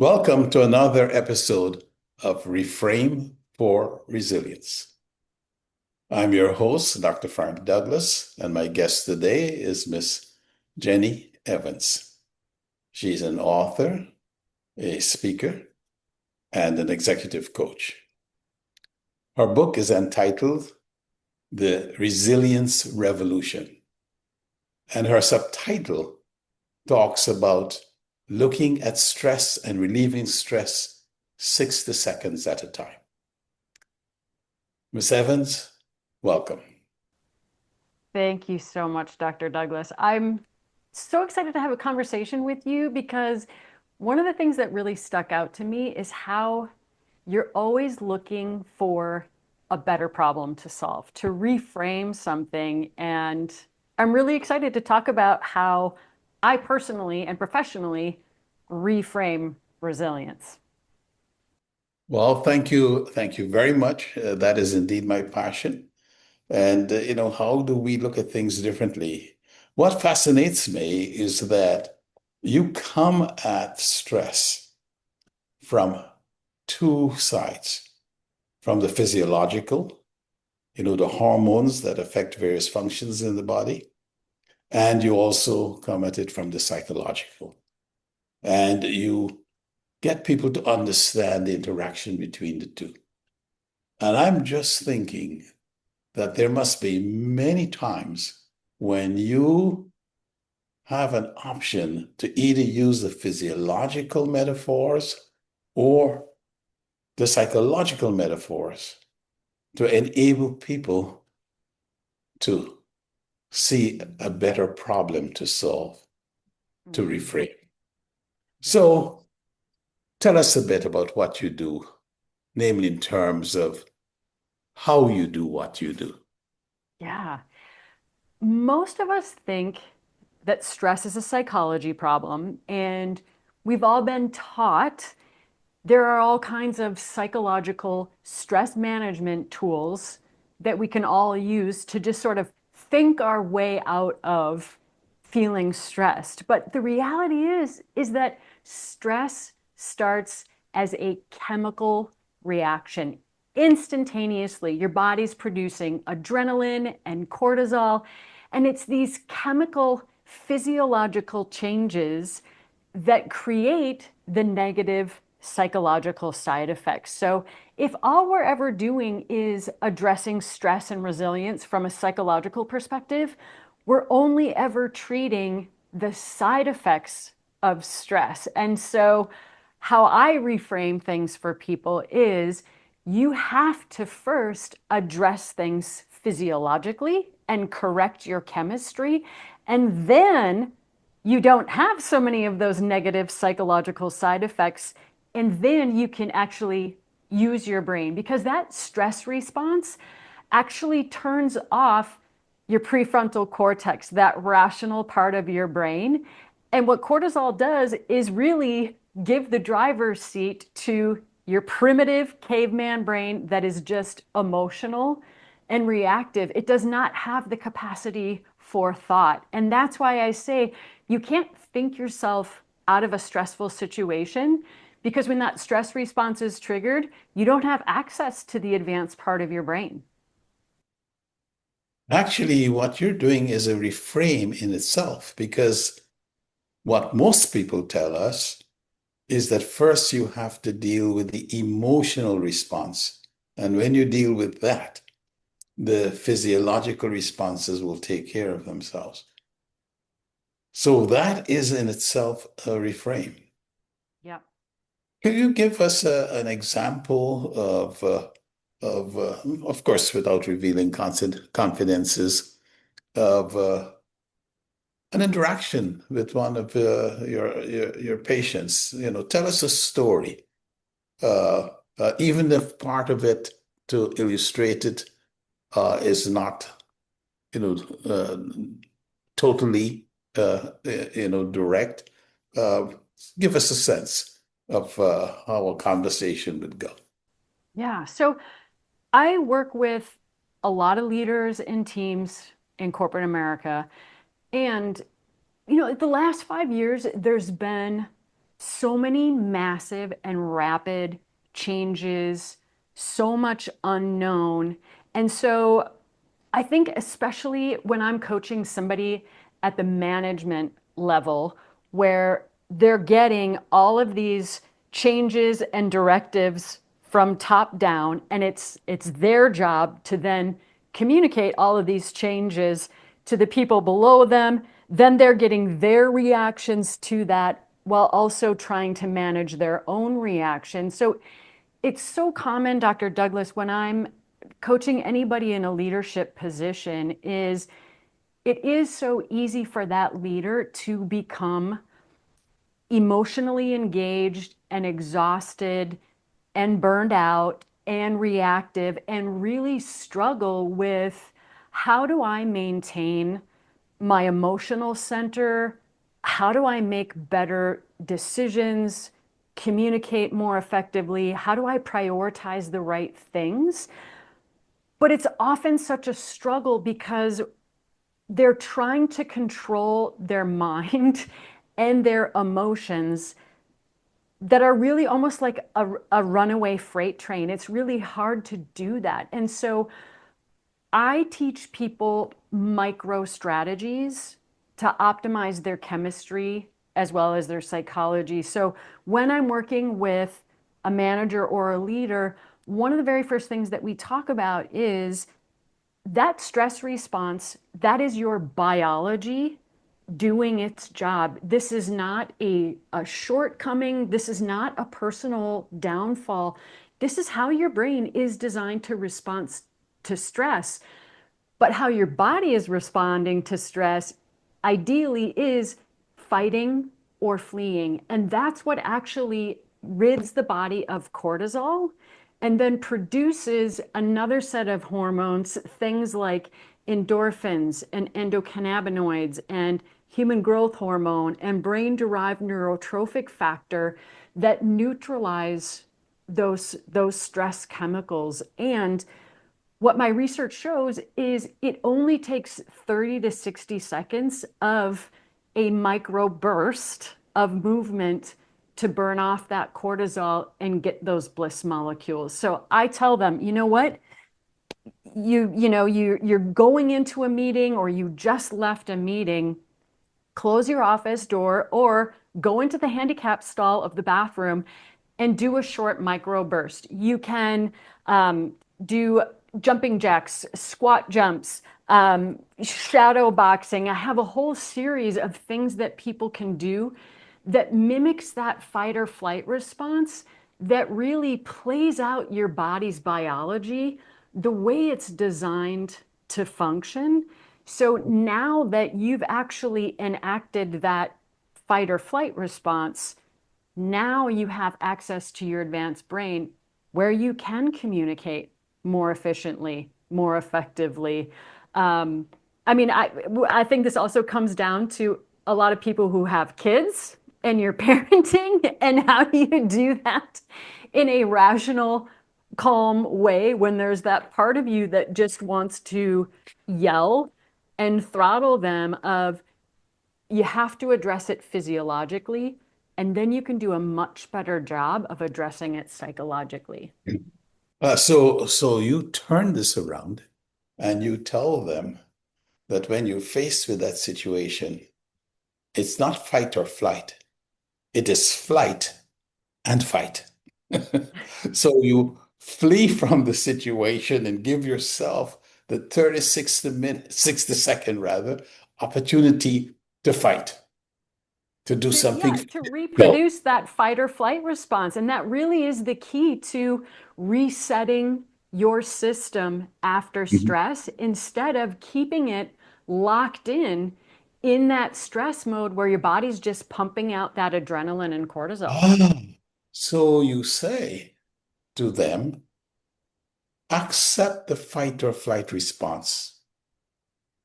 Welcome to another episode of Reframe for Resilience. I'm your host, Dr. Frank Douglas, and my guest today is Miss Jenny Evans. She's an author, a speaker, and an executive coach. Her book is entitled The Resilience Revolution, and her subtitle talks about looking at stress and relieving stress 60 seconds at a time. Miss Evans, welcome. Thank you so much, Dr. Douglas. I'm so excited to have a conversation with you because one of the things that really stuck out to me is how you're always looking for a better problem to solve, to reframe something. And I'm really excited to talk about how I personally and professionally reframe resilience. Well, thank you. Thank you very much. That is indeed my passion. And, how do we look at things differently? What fascinates me is that you come at stress from two sides, from the physiological, the hormones that affect various functions in the body, and you also come at it from the psychological. And you get people to understand the interaction between the two. And I'm just thinking that there must be many times when you have an option to either use the physiological metaphors or the psychological metaphors to enable people to see a better problem to solve, to Mhm. reframe. So tell us a bit about what you do, namely in terms of how you do what you do. Yeah. Most of us think that stress is a psychology problem, and we've all been taught there are all kinds of psychological stress management tools that we can all use to just sort of think our way out of feeling stressed. But the reality is that stress starts as a chemical reaction. Instantaneously, your body's producing adrenaline and cortisol, and it's these chemical physiological changes that create the negative psychological side effects. So, if all we're ever doing is addressing stress and resilience from a psychological perspective, we're only ever treating the side effects of stress. And so, how I reframe things for people is you have to first address things physiologically and correct your chemistry. And then you don't have so many of those negative psychological side effects. And then you can actually use your brain because that stress response actually turns off your prefrontal cortex, that rational part of your brain. And what cortisol does is really give the driver's seat to your primitive caveman brain that is just emotional and reactive. It does not have the capacity for thought. And that's why I say you can't think yourself out of a stressful situation because when that stress response is triggered, you don't have access to the advanced part of your brain. Actually, what you're doing is a reframe in itself because what most people tell us is that first you have to deal with the emotional response. And when you deal with that, the physiological responses will take care of themselves. So that is in itself a reframe. Yeah. Can you give us an example of course, without revealing confidences, of an interaction with one of your patients? Tell us a story, even if part of it to illustrate it is not, you know, uh, totally, direct. Uh, Give us a sense of how a conversation would go. Yeah. So I work with a lot of leaders and teams in corporate America. And, the last 5 years, there's been so many massive and rapid changes, so much unknown. And so I think, especially when I'm coaching somebody at the management level, where they're getting all of these changes and directives from top down, and it's their job to then communicate all of these changes to the people below them. Then they're getting their reactions to that while also trying to manage their own reaction. So it's so common, Dr. Douglas, when I'm coaching anybody in a leadership position, is it is so easy for that leader to become emotionally engaged and exhausted and burned out and reactive and really struggle with, how do I maintain my emotional center? How do I make better decisions, communicate more effectively? How do I prioritize the right things? But it's often such a struggle because they're trying to control their mind and their emotions that are really almost like a runaway freight train. It's really hard to do that. And so I teach people micro strategies to optimize their chemistry as well as their psychology. So when I'm working with a manager or a leader, one of the very first things that we talk about is that stress response. That is your biology doing its job. This is not a shortcoming. This is not a personal downfall. This is how your brain is designed to respond to stress. But how your body is responding to stress ideally is fighting or fleeing. And that's what actually rids the body of cortisol and then produces another set of hormones, things like endorphins and endocannabinoids and human growth hormone and brain derived neurotrophic factor that neutralize those stress chemicals. And what my research shows is it only takes 30 to 60 seconds of a micro burst of movement to burn off that cortisol and get those bliss molecules. So I tell them, you know what? You're going into a meeting or you just left a meeting, close your office door or go into the handicap stall of the bathroom and do a short micro burst. You can do jumping jacks, squat jumps, shadow boxing. I have a whole series of things that people can do that mimics that fight or flight response that really plays out your body's biology the way it's designed to function. So now that you've actually enacted that fight or flight response, now you have access to your advanced brain where you can communicate more efficiently, more effectively. Um, I think this also comes down to a lot of people who have kids and you're parenting, and how do you do that in a rational, calm way when there's that part of you that just wants to yell and throttle them of, you have to address it physiologically, and then you can do a much better job of addressing it psychologically. So you turn this around and you tell them that when you're faced with that situation, it's not fight or flight, it is flight and fight. So you flee from the situation and give yourself the 36th minute, 60 second rather, opportunity to fight, to do something To physical. reproduce that fight or flight response. And that really is the key to resetting your system after Mhm. stress instead of keeping it locked in that stress mode where your body's just pumping out that adrenaline and cortisol. Ah, so you say to them, accept the fight or flight response.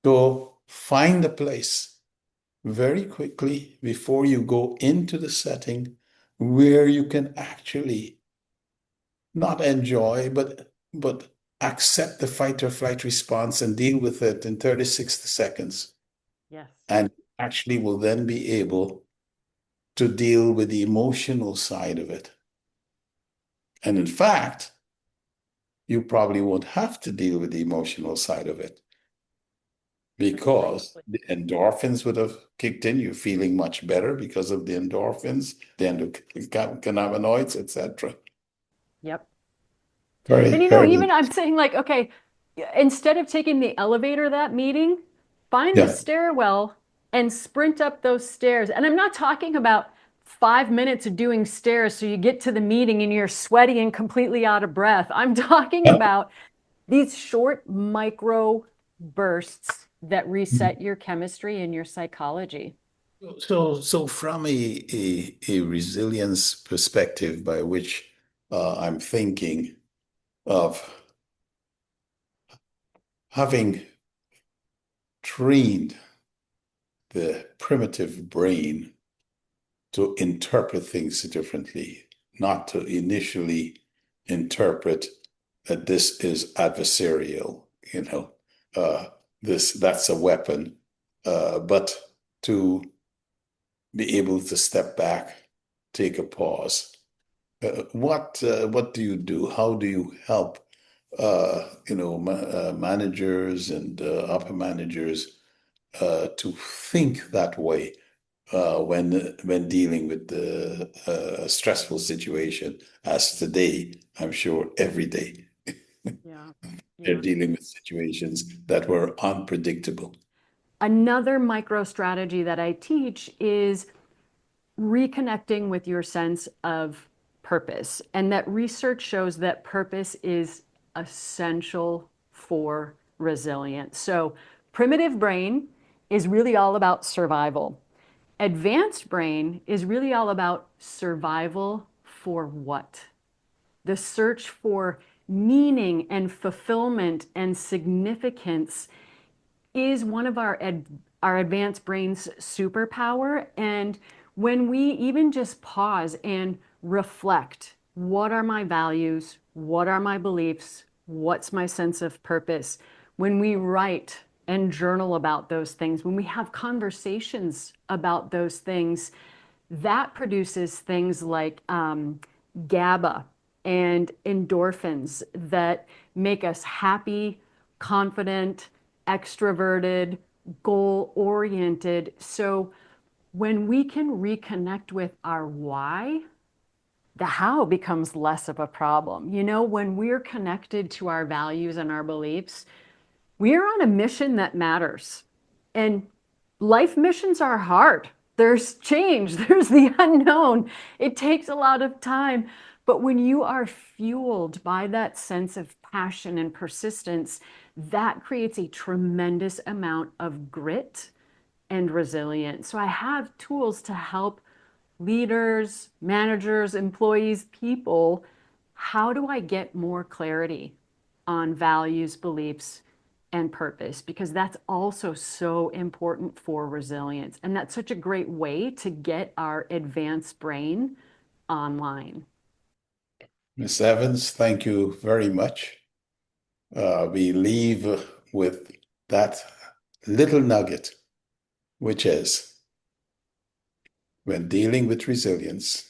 Go find a place very quickly before you go into the setting where you can actually not enjoy, but accept the fight or flight response and deal with it in 36 seconds. Yes. And actually will then be able to deal with the emotional side of it. And in fact, you probably won't have to deal with the emotional side of it because Precisely. the endorphins would have kicked in. You're feeling much better because of the endorphins, the endocannabinoids, etc. Yep. And Very, you know, very even I'm interesting. saying like, okay, instead of taking the elevator that meeting, find the Yeah. stairwell and sprint up those stairs. And I'm not talking about 5 minutes of doing stairs so you get to the meeting and you're sweaty and completely out of breath. I'm talking about these short micro bursts that reset your chemistry and your psychology. So from a resilience perspective by which I'm thinking of having trained the primitive brain to interpret things differently, not to initially interpret that this is adversarial, you know, uh, this that's a weapon, but to be able to step back, take a pause. What do you do? How do you help managers and upper managers to think that way when dealing with the stressful situation, as today, I'm sure every day Yeah. they're Yeah. dealing with situations that were unpredictable. Another micro strategy that I teach is reconnecting with your sense of purpose. And that research shows that purpose is essential for resilience. So, primitive brain is really all about survival. Advanced brain is really all about survival for what? The search for meaning and fulfillment and significance is one of our advanced brain's superpower. And when we even just pause and reflect, what are my values? What are my beliefs? What's my sense of purpose? When we write and journal about those things, when we have conversations about those things, that produces things like GABA and endorphins that make us happy, confident, extroverted, goal oriented. So when we can reconnect with our why, the how becomes less of a problem. You know, when we're connected to our values and our beliefs, we are on a mission that matters. And life missions are hard. There's change, there's the unknown. It takes a lot of time. But when you are fueled by that sense of passion and persistence, that creates a tremendous amount of grit and resilience. So I have tools to help leaders, managers, employees, people. How do I get more clarity on values, beliefs, and purpose? Because that's also so important for resilience. And that's such a great way to get our advanced brain online. Miss Evans, thank you very much. We leave with that little nugget, which is when dealing with resilience,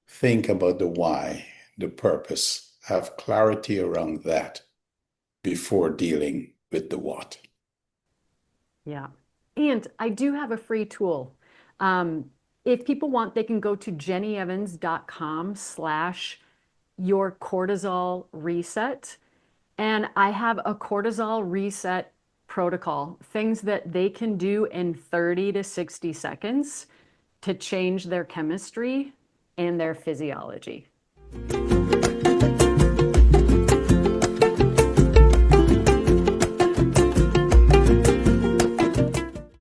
think about the why, the purpose, have clarity around that before dealing with the what. Yeah. And I do have a free tool. Um, if people want, they can go to jennyevans.com/your cortisol reset. And I have a cortisol reset protocol, things that they can do in 30 to 60 seconds to change their chemistry and their physiology.